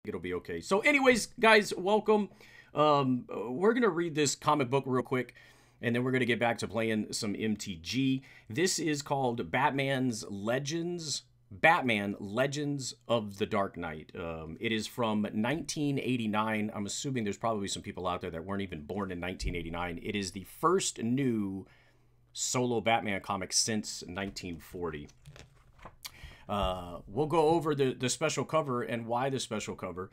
it'll be okay. So anyways, guys, welcome. We're going to read this comic book real quick, and then we're going to get back to playing some MTG. This is called Batman Legends of the Dark Knight. It is from 1989. I'm assuming there's probably some people out there that weren't even born in 1989. It is the first new solo Batman comic since 1940. We'll go over the special cover and why the special cover.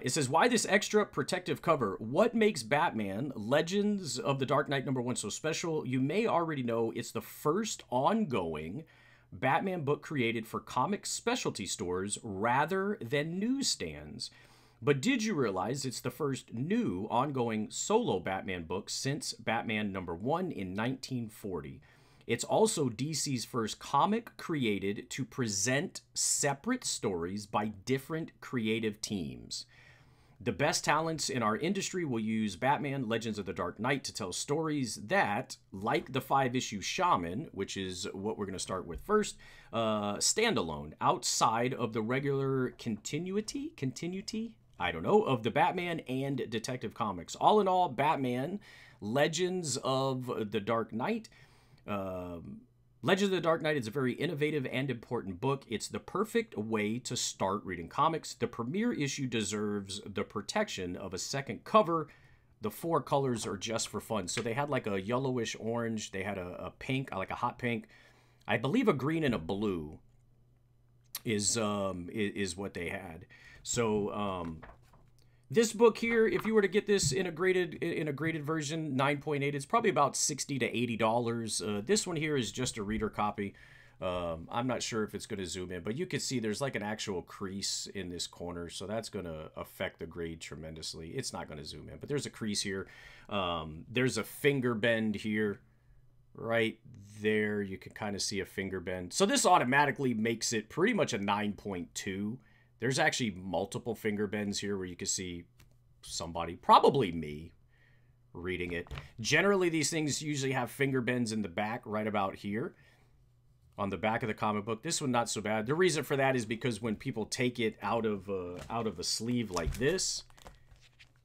It says, why this extra protective cover? What makes Batman Legends of the Dark Knight #1 so special? You may already know it's the first ongoing Batman book created for comic specialty stores rather than newsstands. But did you realize it's the first new ongoing solo Batman book since Batman #1 in 1940? It's also DC's first comic created to present separate stories by different creative teams. The best talents in our industry will use Batman Legends of the Dark Knight to tell stories that, like the 5-issue Shaman, which is what we're going to start with first, stand alone, outside of the regular continuity, I don't know, of the Batman and Detective Comics. All in all, Batman Legends of the Dark Knight. Legends of the Dark Knight is a very innovative and important book. It's the perfect way to start reading comics. The premiere issue deserves the protection of a second cover. The 4 colors are just for fun. So they had like a yellowish orange. They had a pink, like a hot pink. I believe a green and a blue is what they had. So this book here, if you were to get this in a graded version, 9.8, it's probably about $60 to $80. This one here is just a reader copy. I'm not sure if it's going to zoom in, but you can see there's like an actual crease in this corner, so that's going to affect the grade tremendously. It's not going to zoom in, but there's a crease here. There's a finger bend here. Right there, you can kind of see a finger bend. So this automatically makes it pretty much a 9.2. There's actually multiple finger bends here where you can see somebody, probably me, reading it. Generally, these things usually have finger bends in the back, right about here, on the back of the comic book. This one, not so bad. The reason for that is because when people take it out of a sleeve like this,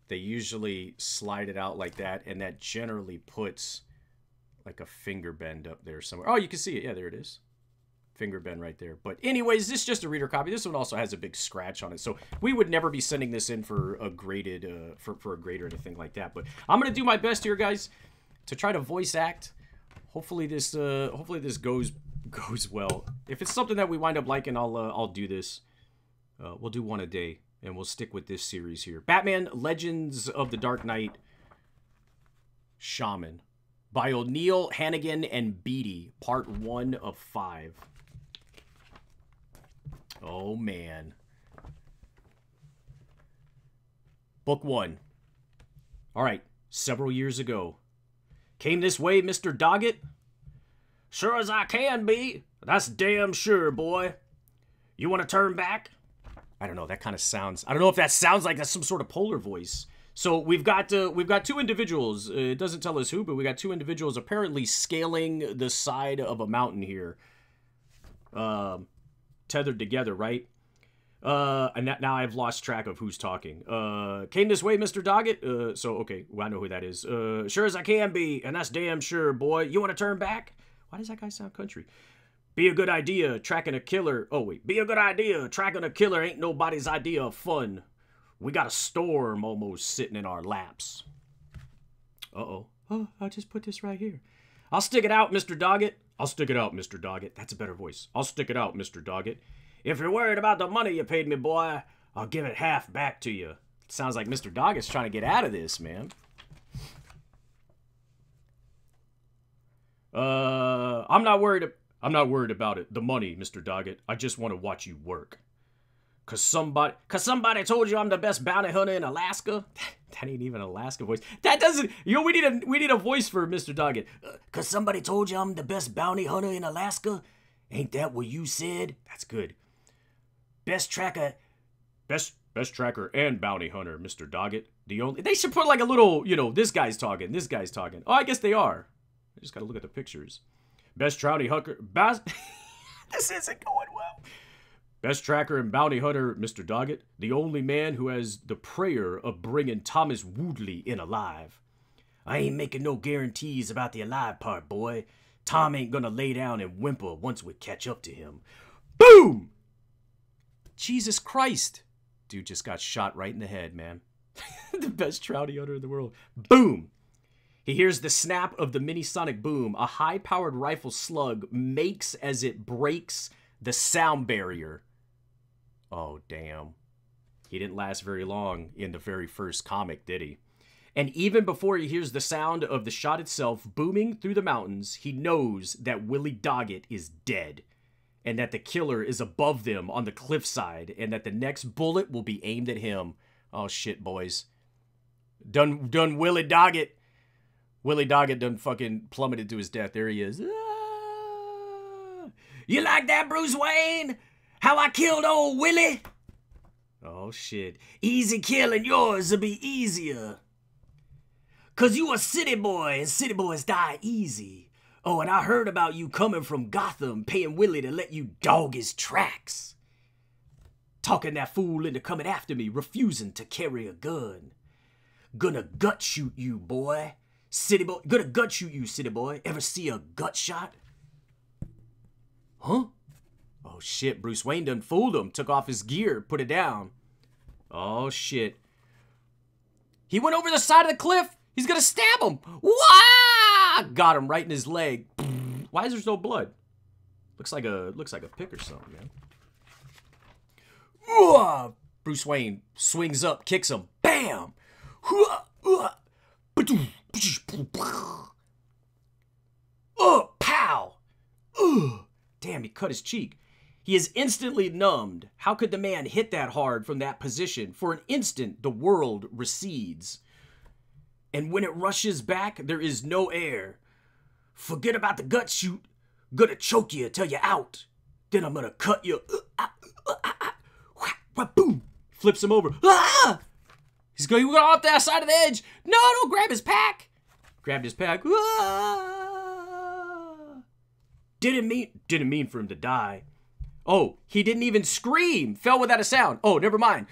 they usually slide it out like that, and that generally puts like a finger bend up there somewhere. Oh, you can see it. Yeah, there it is. Finger bend right there. But anyways, this is just a reader copy. This one also has a big scratch on it, so we would never be sending this in for a graded for a grade or anything like that. But I'm gonna do my best here, guys, to try to voice act. Hopefully this goes well. If it's something that we wind up liking, I'll do this. We'll do one a day, and we'll stick with this series here. Batman Legends of the Dark Knight Shaman by O'Neill, Hannigan, and Beatty, part 1 of 5. Oh, man. Book 1. All right. Several years ago. Came this way, Mr. Doggett? Sure as I can be. That's damn sure, boy. You want to turn back? I don't know. That kind of sounds... I don't know if that sounds like that's some sort of polar voice. So we've got 2 individuals. It doesn't tell us who, but we got 2 individuals apparently scaling the side of a mountain here. Tethered together, right? And now I've lost track of who's talking. Came this way, Mr. Doggett? So, okay, well, I know who that is. Sure as I can be, and that's damn sure, boy. You want to turn back? Why does that guy sound country? Be a good idea, tracking a killer. Oh, wait. Be a good idea, tracking a killer ain't nobody's idea of fun. We got a storm almost sitting in our laps. Uh-oh. Oh, I'll just put this right here. I'll stick it out, Mr. Doggett. I'll stick it out, Mr. Doggett. That's a better voice. I'll stick it out, Mr. Doggett. If you're worried about the money you paid me, boy, I'll give it half back to you. It sounds like Mr. Doggett's trying to get out of this, man. I'm not worried about it. The money, Mr. Doggett. I just want to watch you work. Cause somebody told you I'm the best bounty hunter in Alaska. That ain't even an Alaska voice. That doesn't. You know, we need a voice for Mr. Doggett. Cause somebody told you I'm the best bounty hunter in Alaska. Ain't that what you said? That's good. Best tracker and bounty hunter, Mr. Doggett. They should put like a little, you know, this guy's talking. Oh, I guess they are. I just gotta look at the pictures. Best trouty hunter. This isn't going well. Best tracker and bounty hunter, Mr. Doggett. The only man who has the prayer of bringing Thomas Woodley in alive. I ain't making no guarantees about the alive part, boy. Tom ain't gonna lay down and whimper once we catch up to him. Boom! Jesus Christ. Dude just got shot right in the head, man. The best trouty hunter in the world. Boom! He hears the snap of the mini-sonic boom. A high-powered rifle slug makes as it breaks the sound barrier. Oh, damn. He didn't last very long in the very first comic, did he? And even before he hears the sound of the shot itself booming through the mountains, he knows that Willie Doggett is dead. And that the killer is above them on the cliffside. And that the next bullet will be aimed at him. Oh, shit, boys. Done Willie Doggett. Willie Doggett done fucking plummeted to his death. There he is. Ah! You like that, Bruce Wayne? How I killed old Willie? Oh, shit. Easy killing yours will be easier. 'Cause you a city boy, and city boys die easy. Oh, and I heard about you coming from Gotham, paying Willie to let you dog his tracks. Talking that fool into coming after me, refusing to carry a gun. Gonna gut shoot you, boy. City boy, gonna gut shoot you, city boy. Ever see a gut shot? Huh? Oh shit, Bruce Wayne done fooled him. Took off his gear, put it down. Oh shit. He went over the side of the cliff. He's gonna stab him. Wah! Got him right in his leg. Why is there no blood? Looks like a pick or something, man. Bruce Wayne swings up, kicks him. Bam! Pow! Damn, he cut his cheek. He is instantly numbed. How could the man hit that hard from that position? For an instant, the world recedes. And when it rushes back, there is no air. Forget about the gut shoot. Gonna choke you till you're out. Then I'm gonna cut you. Boom! Flips him over. Ah! He's going off that side of the edge. No, don't grab his pack. Grabbed his pack. Ah! Didn't mean for him to die. Oh, he didn't even scream. Fell without a sound. Oh, never mind.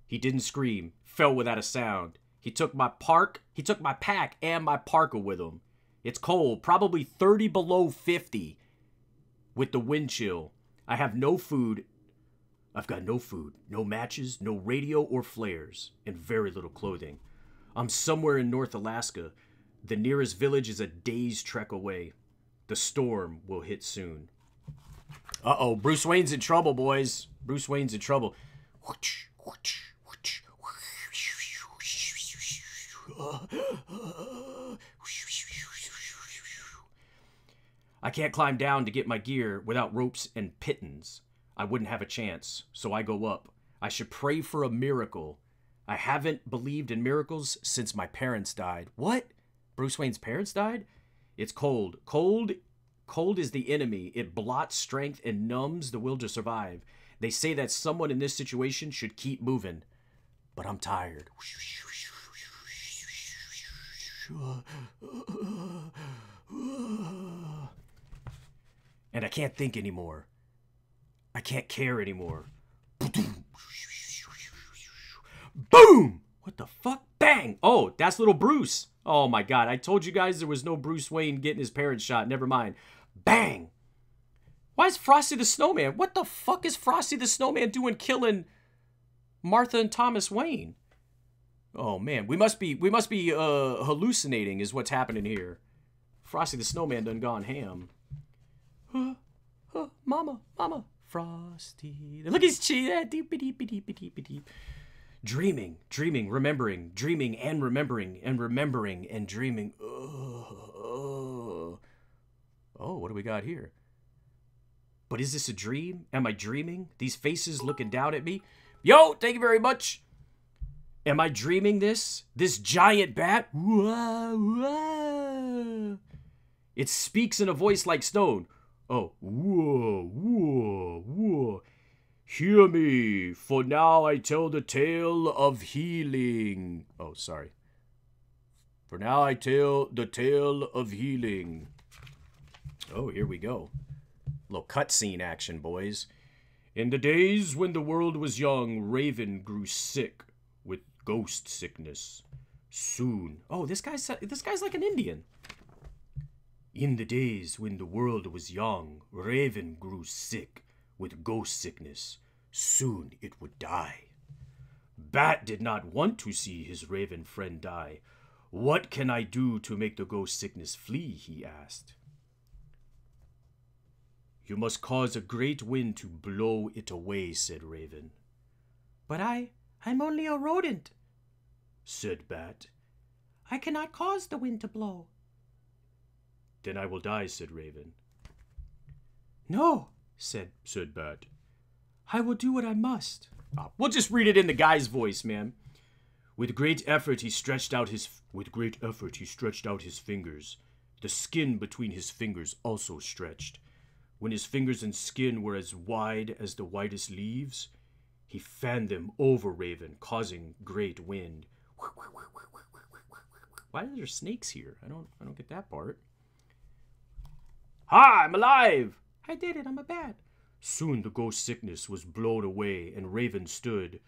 He didn't scream. Fell without a sound. He took my pack and my parka with him. It's cold, probably 30 below 50 with the wind chill. I have no food. I've got no food, no matches, no radio or flares, and very little clothing. I'm somewhere in North Alaska. The nearest village is a day's trek away. The storm will hit soon. Uh-oh, Bruce Wayne's in trouble, boys. Bruce Wayne's in trouble. I can't climb down to get my gear without ropes and pittons. I wouldn't have a chance, so I go up. I should pray for a miracle. I haven't believed in miracles since my parents died. What? Bruce Wayne's parents died? It's cold. Cold is the enemy. It blots strength and numbs the will to survive. They say that someone in this situation should keep moving. But I'm tired. And I can't think anymore. I can't care anymore. Boom! What the fuck? Bang! Oh, that's little Bruce. Oh my god, I told you guys there was no Bruce Wayne getting his parents shot. Never mind. Bang! Why is Frosty the Snowman? What the fuck is Frosty the Snowman doing killing Martha and Thomas Wayne? Oh man, we must be hallucinating is what's happening here. Frosty the Snowman done gone ham. Mama, Frosty. Look at his chin. Deep. Dreaming, remembering, dreaming and remembering and remembering and dreaming. Oh, what do we got here? But is this a dream? Am I dreaming? These faces looking down at me. Yo, thank you very much. Am I dreaming this? This giant bat? It speaks in a voice like stone. Oh, whoa. Hear me, for now I tell the tale of healing. Oh, sorry. For now I tell the tale of healing. Oh, here we go. Little cutscene action, boys. In the days when the world was young, Raven grew sick with ghost sickness. Soon. Oh, this guy's like an Indian. In the days when the world was young, Raven grew sick with ghost sickness. Soon it would die. Bat did not want to see his raven friend die. What can I do to make the ghost sickness flee? He asked. You must cause a great wind to blow it away, said Raven. But I'm only a rodent, said Bat. I cannot cause the wind to blow. Then I will die, said Raven. No, said Bat. I will do what I must. We'll just read it in the guy's voice, man. With great effort he stretched out his fingers. The skin between his fingers also stretched. When his fingers and skin were as wide as the whitest leaves, he fanned them over Raven, causing great wind. Why are there snakes here? I don't get that part. Ha! I'm alive! I did it, I'm a bat. Soon the ghost sickness was blown away, and Raven stood.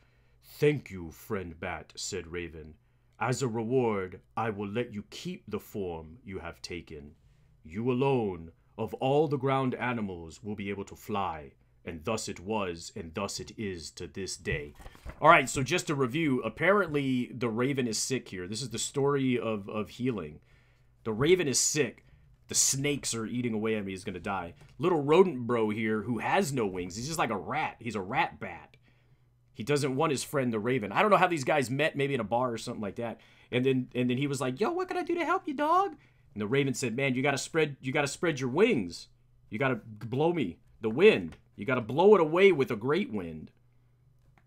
Thank you, friend Bat, said Raven. As a reward, I will let you keep the form you have taken. You alone, of all the ground animals, will be able to fly, and thus it was, and thus it is to this day. All right, so just to review, apparently the Raven is sick here. This is the story of healing. The Raven is sick. The snakes are eating away at me. He's going to die. Little rodent bro here who has no wings. He's just like a rat. He's a rat bat. He doesn't want his friend the Raven. I don't know how these guys met, maybe in a bar or something like that. And then he was like, yo, what can I do to help you, dog? And the Raven said, man, you got to spread your wings. You got to blow me the wind. You got to blow it away with a great wind.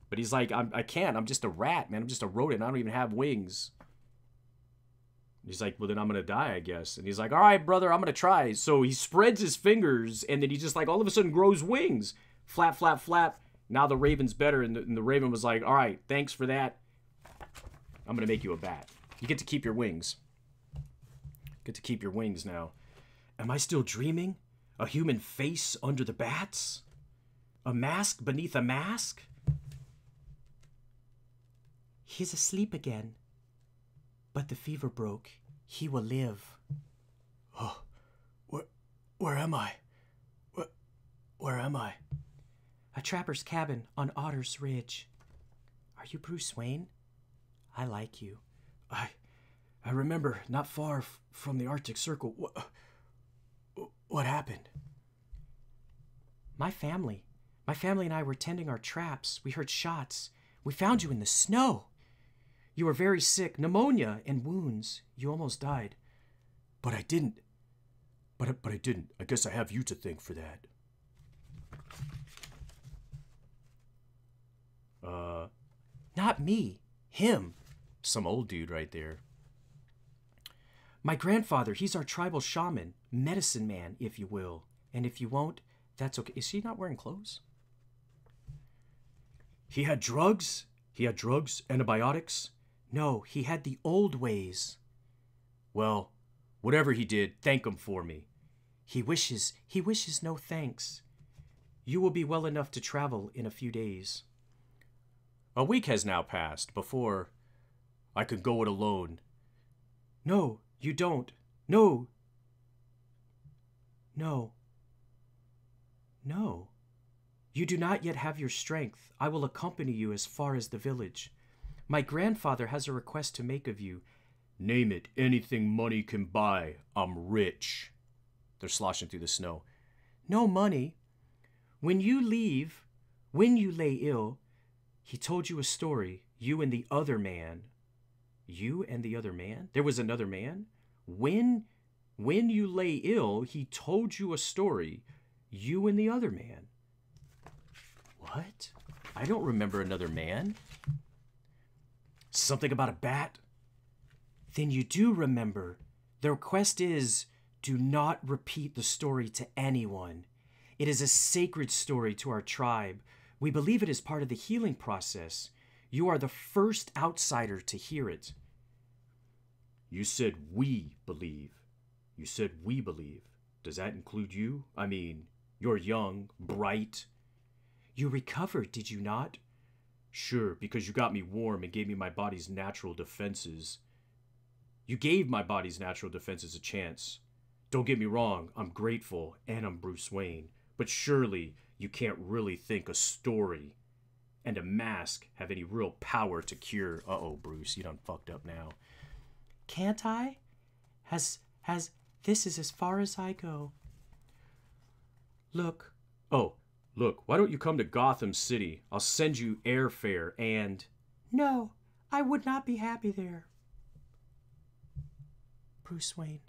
But he's like, I can't. I'm just a rat, man. I'm just a rodent. I don't even have wings. He's like, well, then I'm going to die, I guess. And he's like, all right, brother, I'm going to try. So he spreads his fingers, and then he just, like, all of a sudden grows wings. Flap, flap, flap. Now the Raven's better, and the Raven was like, all right, thanks for that. I'm going to make you a bat. You get to keep your wings. Get to keep your wings now. Am I still dreaming? A human face under the bats? A mask beneath a mask? He's asleep again. But the fever broke. He will live. Oh, where am I? Where am I? A trapper's cabin on Otter's Ridge. Are you Bruce Wayne? I like you. I remember not far from the Arctic Circle. What happened? My family and I were tending our traps. We heard shots. We found you in the snow. You were very sick, pneumonia and wounds. You almost died. But I didn't. But I didn't. I guess I have you to thank for that. Not me. Him. Some old dude right there. My grandfather, he's our tribal shaman. Medicine man, if you will. And if you won't, that's okay. Is he not wearing clothes? He had drugs? He had drugs? Antibiotics? No, he had the old ways. Well, whatever he did, thank him for me. He wishes no thanks. You will be well enough to travel in a few days. A week has now passed before I could go it alone. No, you don't. No. No. No. You do not yet have your strength. I will accompany you as far as the village. My grandfather has a request to make of you. Name it. Anything money can buy. I'm rich. They're sloshing through the snow. No money. When you lay ill, he told you a story. You and the other man. You and the other man? There was another man? When you lay ill, he told you a story. You and the other man. What? I don't remember another man. Something about a bat? Then you do remember. The request is, do not repeat the story to anyone. It is a sacred story to our tribe. We believe it is part of the healing process. You are the first outsider to hear it. You said we believe. You said we believe. Does that include you? I mean, you're young, bright. You recovered, did you not? Sure, because you got me warm and gave me my body's natural defenses. You gave my body's natural defenses a chance. Don't get me wrong, I'm grateful, and I'm Bruce Wayne. But surely you can't really think a story and a mask have any real power to cure. Uh-oh, Bruce, you done fucked up now. Can't I? This is as far as I go. Look. Oh, look, why don't you come to Gotham City? I'll send you airfare and... No, I would not be happy there. Bruce Wayne,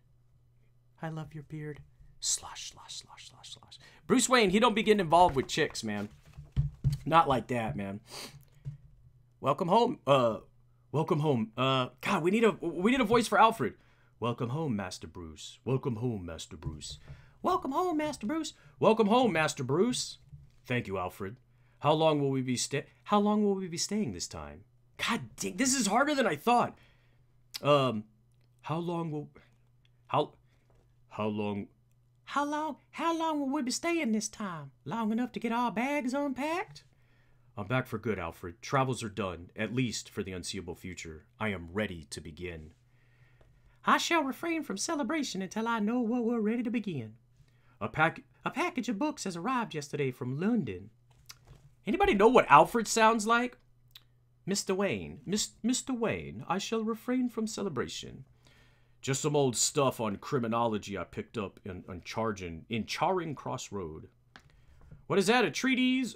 I love your beard. Slosh, slosh, slosh, slosh, slosh. Bruce Wayne, he don't be getting involved with chicks, man. Not like that, man. Welcome home. Welcome home. God, we need a voice for Alfred. Welcome home, Master Bruce. Welcome home, Master Bruce. Welcome home, Master Bruce. Welcome home, Master Bruce. Thank you, Alfred. How long will we be staying this time? God dang, this is harder than I thought. How long will we be staying this time? Long enough to get our bags unpacked? I'm back for good, Alfred. Travels are done, at least for the unseeable future. I am ready to begin. I shall refrain from celebration until I know what we're ready to begin. A package of books has arrived yesterday from London. Anybody know what Alfred sounds like? Mr. Wayne. Mr. Wayne, I shall refrain from celebration. Just some old stuff on criminology I picked up in Charing Cross Road. What is that? A treatise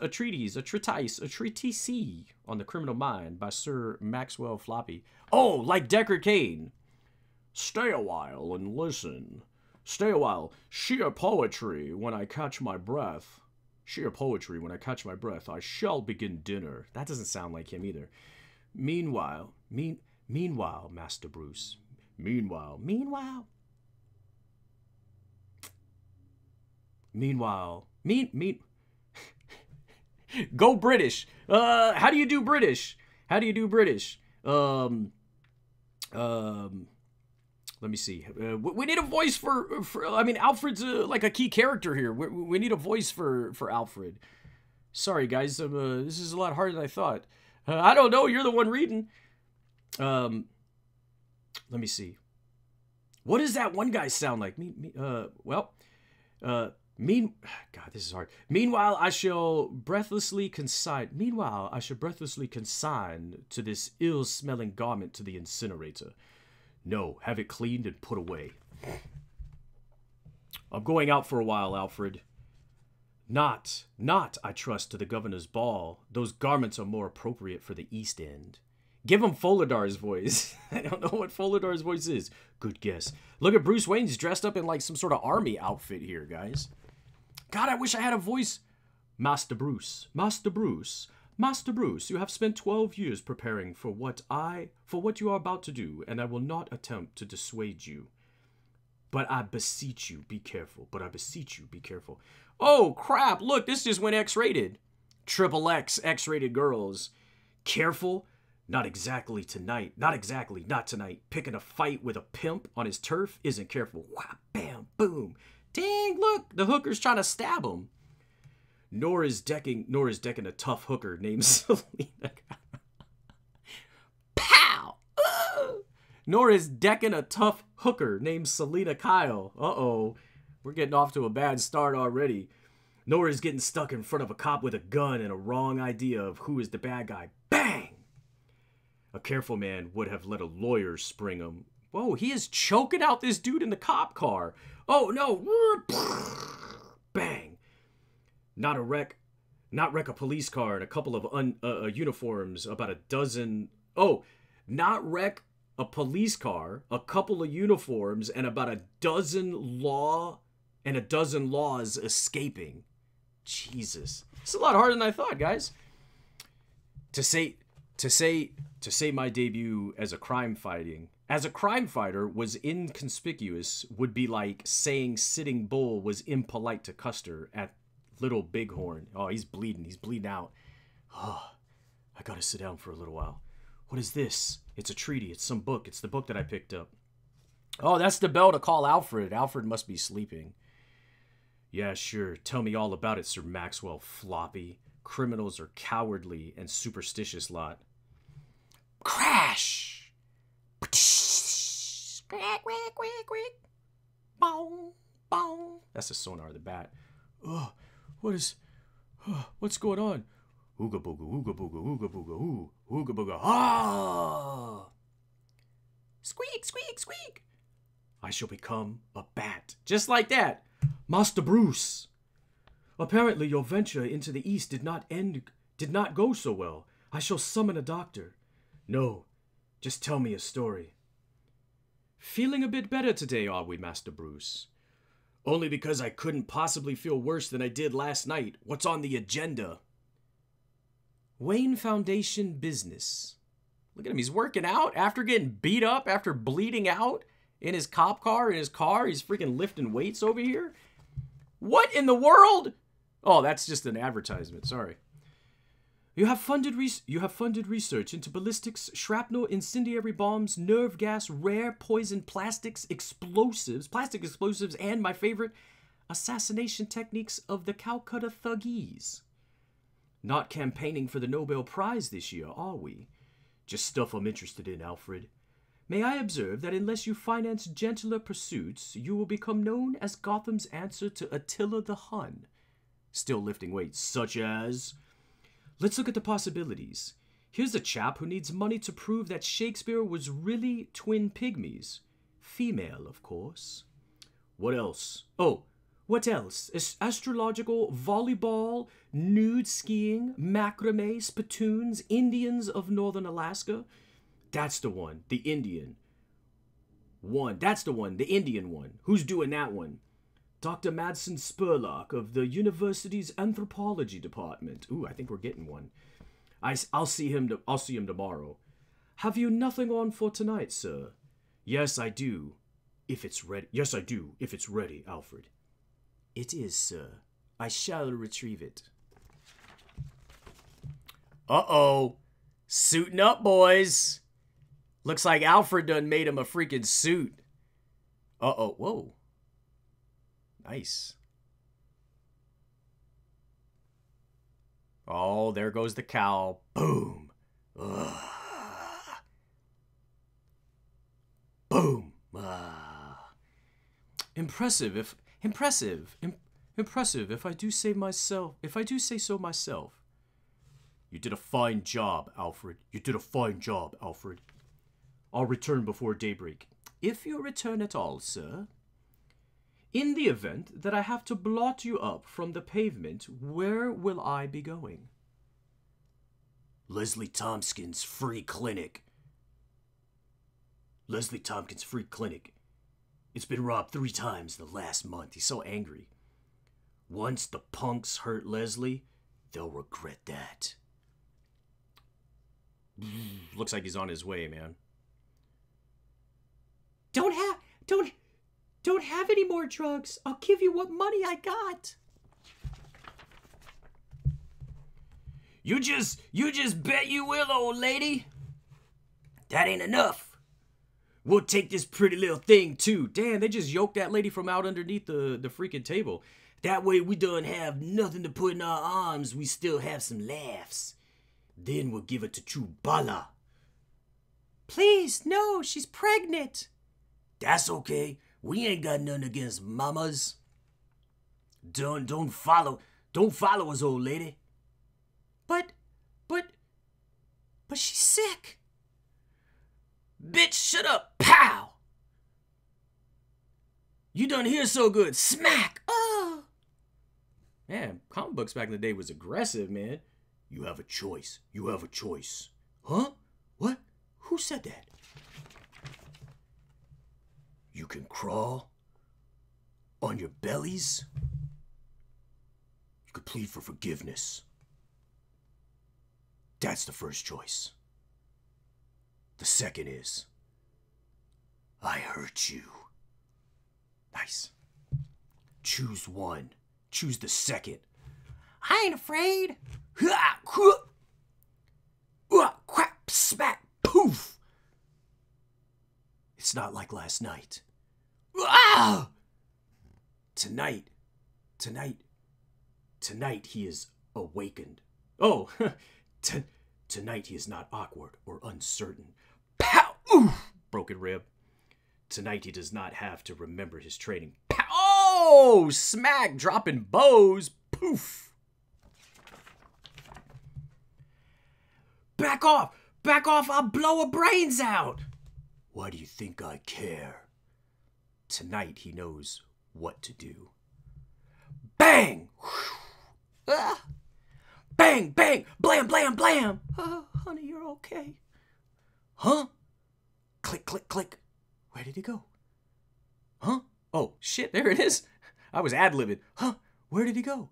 on the criminal mind by Sir Maxwell Floppy. Oh, like Deckard Cain. Stay a while and listen. Stay a while. Sheer poetry when I catch my breath. Sheer poetry when I catch my breath. I shall begin dinner. That doesn't sound like him either. Meanwhile, Master Bruce. Meanwhile. Go British. How do you do British? Let me see. We need a voice for I mean, Alfred's like a key character here. We need a voice for Alfred. Sorry, guys. This is a lot harder than I thought. I don't know. You're the one reading. Let me see. What does that one guy sound like? God, this is hard. Meanwhile, I shall breathlessly consign to this ill-smelling garment to the incinerator. No, have it cleaned and put away. I'm going out for a while, Alfred. Not, I trust, to the governor's ball. Those garments are more appropriate for the East End. Give him Foladar's voice. I don't know what Foladar's voice is. Good guess. Look at Bruce Wayne's dressed up in like some sort of army outfit here, guys. God, I wish I had a voice. Master Bruce, you have spent 12 years preparing for what you are about to do, and I will not attempt to dissuade you. But I beseech you, be careful. Oh, crap, look, this just went X-rated. Triple X, X-rated girls. Careful? Not exactly, not tonight. Picking a fight with a pimp on his turf isn't careful. Whap, bam, boom. Dang, look, the hooker's trying to stab him. Nor is decking a tough hooker named Selena. Pow! Nor is decking a tough hooker named Selena Kyle. Uh-oh. We're getting off to a bad start already. Nor is getting stuck in front of a cop with a gun and a wrong idea of who is the bad guy. Bang! A careful man would have let a lawyer spring him. Whoa, he is choking out this dude in the cop car. Oh, no. Bang. Not wreck a police car and a couple of uniforms, about a dozen. Oh, not wreck a police car, a couple of uniforms, and about a dozen laws escaping. Jesus, it's a lot harder than I thought, guys. To say my debut as a crime fighter was inconspicuous would be like saying Sitting Bull was impolite to Custer at Little Bighorn. Oh, he's bleeding out. Oh, I gotta sit down for a little while. What is this? It's a treaty. It's some book. It's the book that I picked up. Oh, that's the bell to call Alfred. Alfred must be sleeping. Yeah, sure. Tell me all about it, Sir Maxwell Floppy. Criminals are cowardly and superstitious lot. Crash! Quack, quack, quack, quack. Boom, boom. That's the sonar of the bat. Oh, what's going on? Ooga booga, ooga booga, ooga booga, ooh, ooga booga, ah! Squeak, squeak, squeak. I shall become a bat. Just like that. Master Bruce. Apparently your venture into the east did not go so well. I shall summon a doctor. No, just tell me a story. Feeling a bit better today, are we, Master Bruce? Only because I couldn't possibly feel worse than I did last night. What's on the agenda? Wayne Foundation business. Look at him, he's working out after getting beat up, after bleeding out in his cop car, in his car. He's freaking lifting weights over here. What in the world? Oh, that's just an advertisement, sorry. You have funded research into ballistics, shrapnel, incendiary bombs, nerve gas, rare poison plastic explosives, and my favorite, assassination techniques of the Calcutta Thuggees. Not campaigning for the Nobel Prize this year, are we? Just stuff I'm interested in, Alfred. May I observe that unless you finance gentler pursuits, you will become known as Gotham's answer to Attila the Hun. Still lifting weights, such as... Let's look at the possibilities. Here's a chap who needs money to prove that Shakespeare was really twin pygmies. Female, of course. What else? Oh, what else? Astrological, volleyball, nude skiing, macrame, spittoons, Indians of northern Alaska. That's the one, the Indian one. That's the one, the Indian one. Who's doing that one? Dr. Madsen Spurlock of the university's anthropology department. Ooh, I think we're getting one. I'll see him tomorrow. Have you nothing on for tonight, sir? Yes, I do. If it's ready. Yes, I do. If it's ready, Alfred. It is, sir. I shall retrieve it. Uh-oh. Suiting up, boys. Looks like Alfred done made him a freaking suit. Uh-oh. Whoa. Nice. Oh, there goes the cow. Boom. Ugh. Boom. Impressive if I do say so myself. You did a fine job, Alfred. You did a fine job, Alfred. I'll return before daybreak. If you return at all, sir. In the event that I have to blot you up from the pavement, where will I be going? Leslie Tompkins Free Clinic. Leslie Tompkins Free Clinic. It's been robbed 3 times the last month. He's so angry. Once the punks hurt Leslie, they'll regret that. Looks like he's on his way, man. Don't have any more drugs. I'll give you what money I got. You just bet you will, old lady. That ain't enough. We'll take this pretty little thing, too. Damn, they just yoked that lady from out underneath the freaking table. That way we don't have nothing to put in our arms. We still have some laughs. Then we'll give it to Chubala. Please, no, she's pregnant. That's okay. We ain't got nothing against mamas. Don't follow us, old lady. But she's sick. Bitch, shut up. Pow! You done here so good. Smack! Oh! Man, comic books back in the day was aggressive, man. You have a choice. You have a choice. Huh? What? Who said that? You can crawl on your bellies. You could plead for forgiveness. That's the first choice. The second is, I hurt you. Nice. Choose one. Choose the second. I ain't afraid. It's not like last night. Ah! Tonight he is awakened. Oh, tonight he is not awkward or uncertain. Pow! Oof! Broken rib. Tonight he does not have to remember his training. Pow! Oh! Smack! Dropping bows. Poof! Back off! Back off! I'll blow her brains out! Why do you think I care? Tonight he knows what to do. Bang! Ah! Bang! Bang! Blam! Blam! Blam! Honey, you're okay. Huh? Click! Click! Click! Where did he go? Huh? Oh, shit, there it is. I was ad-libbing. Huh? Where did he go?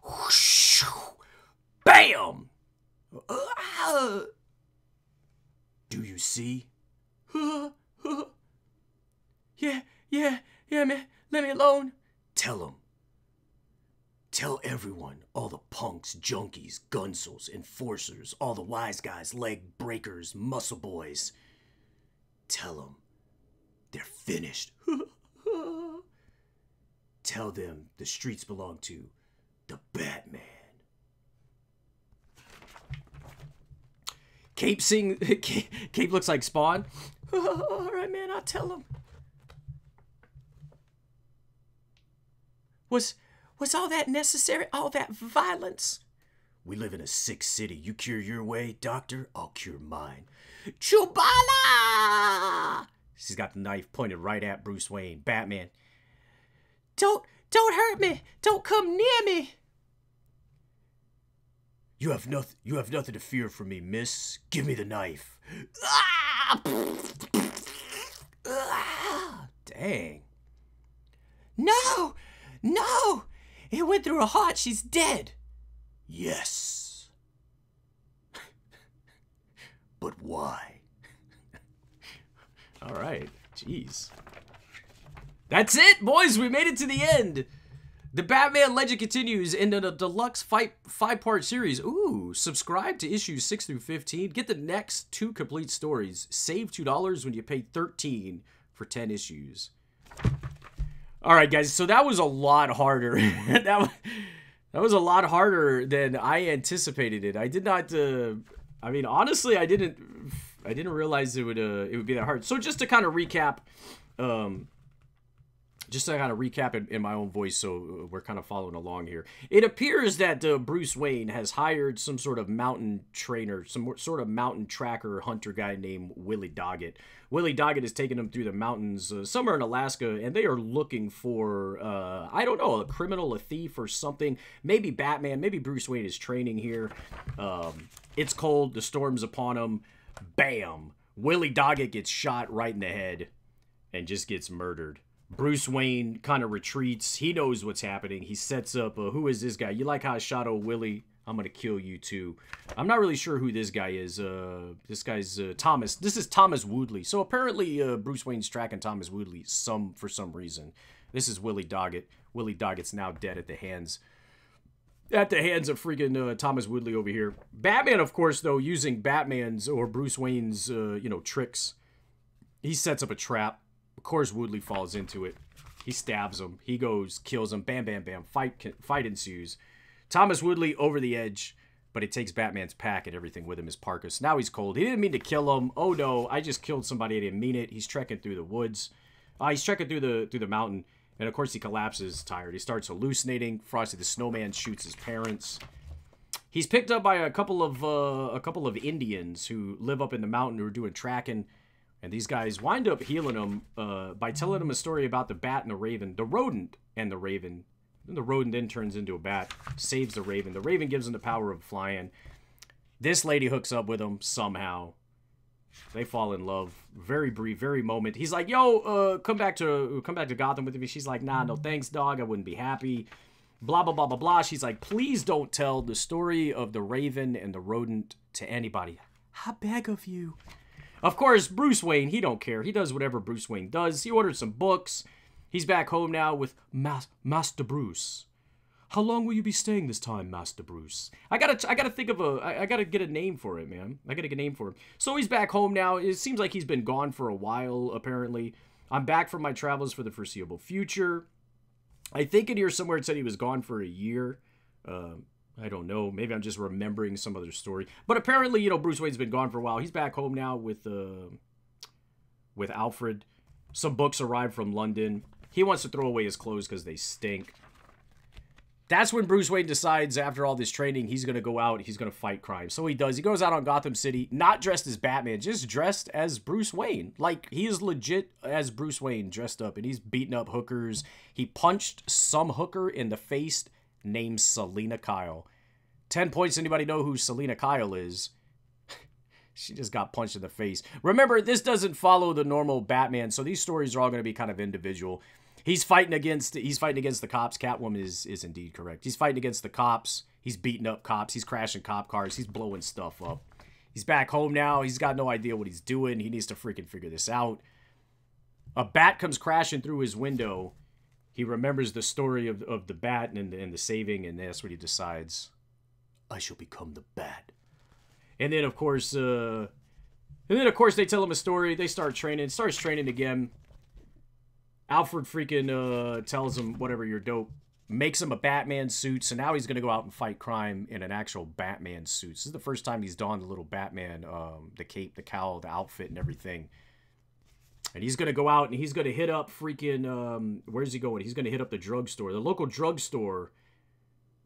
Whoosh! Bam! Do you see? Yeah, man. Let me alone. Tell him. Tell everyone, all the punks, junkies, gunsels, enforcers, all the wise guys, leg breakers, muscle boys. Tell them they're finished. Tell them the streets belong to the Batman. Cape looks like Spawn. All right, man, I'll tell him. Was all that necessary? All that violence? We live in a sick city. You cure your way, doctor, I'll cure mine. Chubala! She's got the knife pointed right at Bruce Wayne. Batman. Don't hurt me. Don't come near me. You have nothing to fear from me, miss. Give me the knife. Ah! Dang. No! It went through her heart. She's dead. Yes. But why? All right. Jeez. That's it, boys. We made it to the end. The Batman legend continues in a deluxe five-part series. Ooh, subscribe to issues 6 through 15. Get the next 2 complete stories. Save $2 when you pay $13 for 10 issues. All right, guys. So that was a lot harder. that was a lot harder than I anticipated it. I did not. I mean, honestly, I didn't realize it would be that hard. So just to kind of recap. In my own voice, so we're kind of following along here. It appears that Bruce Wayne has hired some sort of mountain trainer, some sort of mountain tracker hunter guy named Willie Doggett. Willie Doggett has taken him through the mountains somewhere in Alaska, and they are looking for, I don't know, a criminal, a thief, or something. Maybe Batman, maybe Bruce Wayne is training here. It's cold, the storm's upon him. Bam! Willie Doggett gets shot right in the head and just gets murdered. Bruce Wayne kind of retreats. He knows what's happening. He sets up, who is this guy? You like how I shot old Willie? I'm going to kill you too. I'm not really sure who this guy is. This guy's Thomas. This is Thomas Woodley. So apparently Bruce Wayne's tracking Thomas Woodley for some reason. This is Willie Doggett. Willie Doggett's now dead at the hands of freaking Thomas Woodley over here. Batman, of course, though, using Batman's or Bruce Wayne's, tricks. He sets up a trap. Of course, Woodley falls into it. He stabs him. He goes, kills him. Bam, bam, bam. Fight ensues. Thomas Woodley over the edge, but it takes Batman's pack and everything with him, his parkas. Now he's cold. He didn't mean to kill him. Oh no, I just killed somebody. I didn't mean it. He's trekking through the woods. He's trekking through the mountain, and of course he collapses, tired. He starts hallucinating. Frosty the Snowman shoots his parents. He's picked up by a couple of Indians who live up in the mountain who are doing tracking. And these guys wind up healing him by telling him a story about the bat and the raven. The rodent and the raven. And the rodent then turns into a bat. Saves the raven. The raven gives him the power of flying. This lady hooks up with him somehow. They fall in love. Very brief, very moment. He's like, yo, come back to Gotham with me. She's like, nah, no thanks, dog. I wouldn't be happy. Blah, blah, blah, blah, blah. She's like, please don't tell the story of the raven and the rodent to anybody. I beg of you. Of course, Bruce Wayne, he don't care. He does whatever Bruce Wayne does. He ordered some books. He's back home now with Master Bruce. How long will you be staying this time, Master Bruce? I gotta think of I gotta get a name for it, man. I gotta get a name for him. So he's back home now. It seems like he's been gone for a while, apparently. I'm back from my travels for the foreseeable future. I think in here somewhere it said he was gone for a year. I don't know. Maybe I'm just remembering some other story. But apparently, you know, Bruce Wayne's been gone for a while. He's back home now with Alfred. Some books arrived from London. He wants to throw away his clothes because they stink. That's when Bruce Wayne decides after all this training, he's going to go out, he's going to fight crime. So he does. He goes out on Gotham City, not dressed as Batman, just dressed as Bruce Wayne. Like, he is legit as Bruce Wayne dressed up, and he's beating up hookers. He punched some hooker in the face named Selina Kyle. 10 points. Anybody know who Selina Kyle is? She just got punched in the face. Remember, this doesn't follow the normal Batman, so these stories are all going to be kind of individual. He's fighting against the cops. Catwoman is indeed correct. He's fighting against the cops. He's beating up cops. He's crashing cop cars. He's blowing stuff up. He's back home now. He's got no idea what he's doing. He needs to freaking figure this out. A bat comes crashing through his window. He remembers the story of the bat and the saving, and that's what he decides. I shall become the bat. And then, of course, they tell him a story. They start training. Starts training again. Alfred freaking tells him, whatever, you're dope. Makes him a Batman suit, so now he's going to go out and fight crime in an actual Batman suit. This is the first time he's donned the little Batman, the cape, the cowl, the outfit, and everything. And he's going to go out and he's going to hit up freaking, where's he going? He's going to hit up the drugstore, the local drugstore,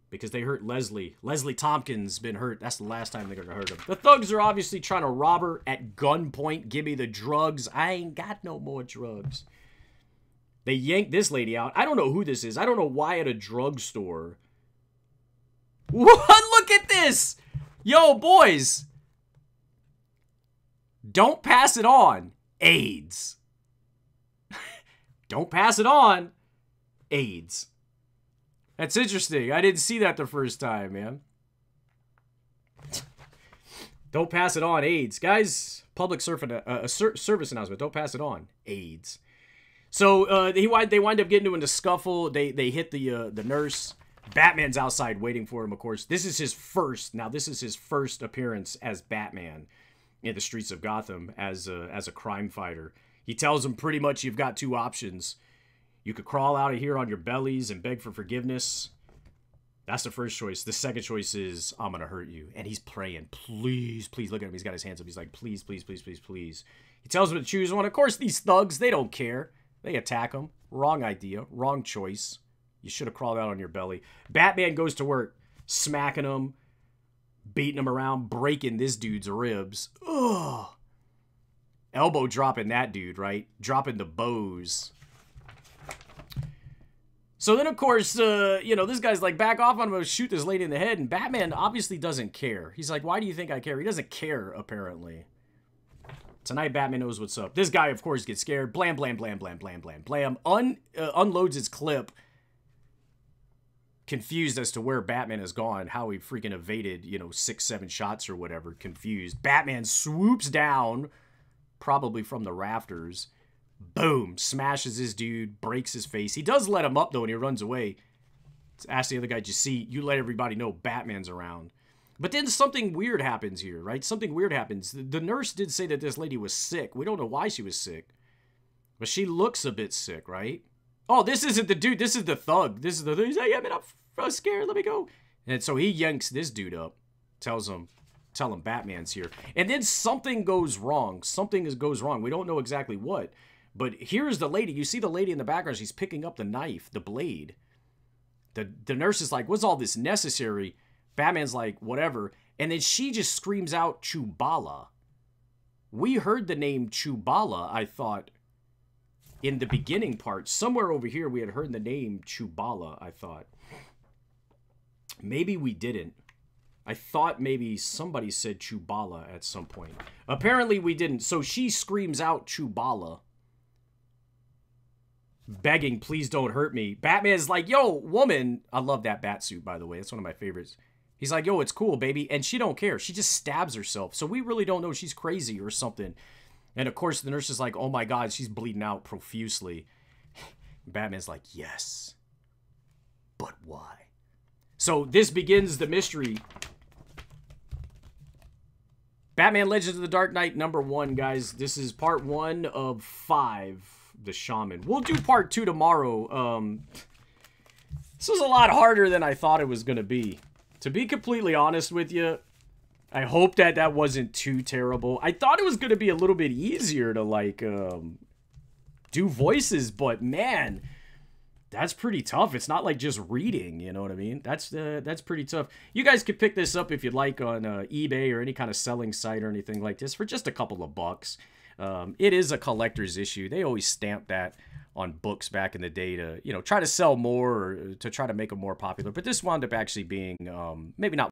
because they hurt Leslie. Leslie Tompkins been hurt. That's the last time they're going to hurt him. The thugs are obviously trying to rob her at gunpoint. Give me the drugs. I ain't got no more drugs. They yanked this lady out. I don't know who this is. I don't know why at a drugstore. What? Look at this! Yo, boys! Don't pass it on. AIDS. Don't pass it on. AIDS. That's interesting. I didn't see that the first time, man. Don't pass it on. AIDS. Guys, public service announcement. Don't pass it on. AIDS. So they wind up getting into a scuffle. They hit the nurse. Batman's outside waiting for him, of course. This is his first appearance as Batman in the streets of Gotham as a crime fighter. He tells him pretty much you've got two options. You could crawl out of here on your bellies and beg for forgiveness. That's the first choice. The second choice is, I'm going to hurt you. And he's praying, please, please. Look at him. He's got his hands up. He's like, please, please, please, please, please. He tells him to choose one. Of course, these thugs, they don't care. They attack him. Wrong idea. Wrong choice. You should have crawled out on your belly. Batman goes to work, smacking him, beating him around, breaking this dude's ribs. Ugh. Elbow dropping that dude, right? Dropping the bows. So then, of course, this guy's like, back off, I'm going to shoot this lady in the head. And Batman obviously doesn't care. He's like, why do you think I care? He doesn't care, apparently. Tonight, Batman knows what's up. This guy, of course, gets scared. Blam, blam, blam, blam, blam, blam, blam. Unloads his clip. Confused as to where Batman has gone. How he freaking evaded, 6-7 shots or whatever. Confused. Batman swoops down, probably from the rafters. Boom. Smashes this dude. Breaks his face. He does let him up, though, and he runs away. Ask the other guy, you let everybody know Batman's around. But then something weird happens here, right? Something weird happens. The nurse did say that this lady was sick. We don't know why she was sick. But she looks a bit sick, right? Oh, this isn't the dude. This is the thug. This is the thug. He's like, I'm scared. Let me go. And so he yanks this dude up. Tell him Batman's here. And then something goes wrong. Something goes wrong. We don't know exactly what. But here's the lady. You see the lady in the background. She's picking up the knife, the blade. The nurse is like, was all this necessary? Batman's like, whatever. And then she just screams out Chubala. We heard the name Chubala, I thought, in the beginning part. Somewhere over here we had heard the name Chubala, I thought. Maybe we didn't. I thought maybe somebody said Chubala at some point. Apparently we didn't. So she screams out Chubala, begging, please don't hurt me. Batman's like, yo, woman. I love that bat suit, by the way. That's one of my favorites. He's like, yo, it's cool, baby. And she don't care. She just stabs herself. So we really don't know she's crazy or something. And, of course, the nurse is like, oh, my God, she's bleeding out profusely. Batman's like, yes. But why? So this begins the mystery. Batman Legends of the Dark Knight #1, guys. This is part 1 of 5, The Shaman. We'll do part 2 tomorrow. This was a lot harder than I thought it was going to be. To be completely honest with you, I hope that that wasn't too terrible. I thought it was going to be a little bit easier to, like, do voices, but man, that's pretty tough. It's not like just reading, you know what I mean? That's pretty tough. You guys could pick this up if you'd like on eBay or any kind of selling site or anything like this for just a couple of bucks. It is a collector's issue. They always stamp that on books back in the day to, you know, try to sell more or to try to make them more popular. But this wound up actually being maybe not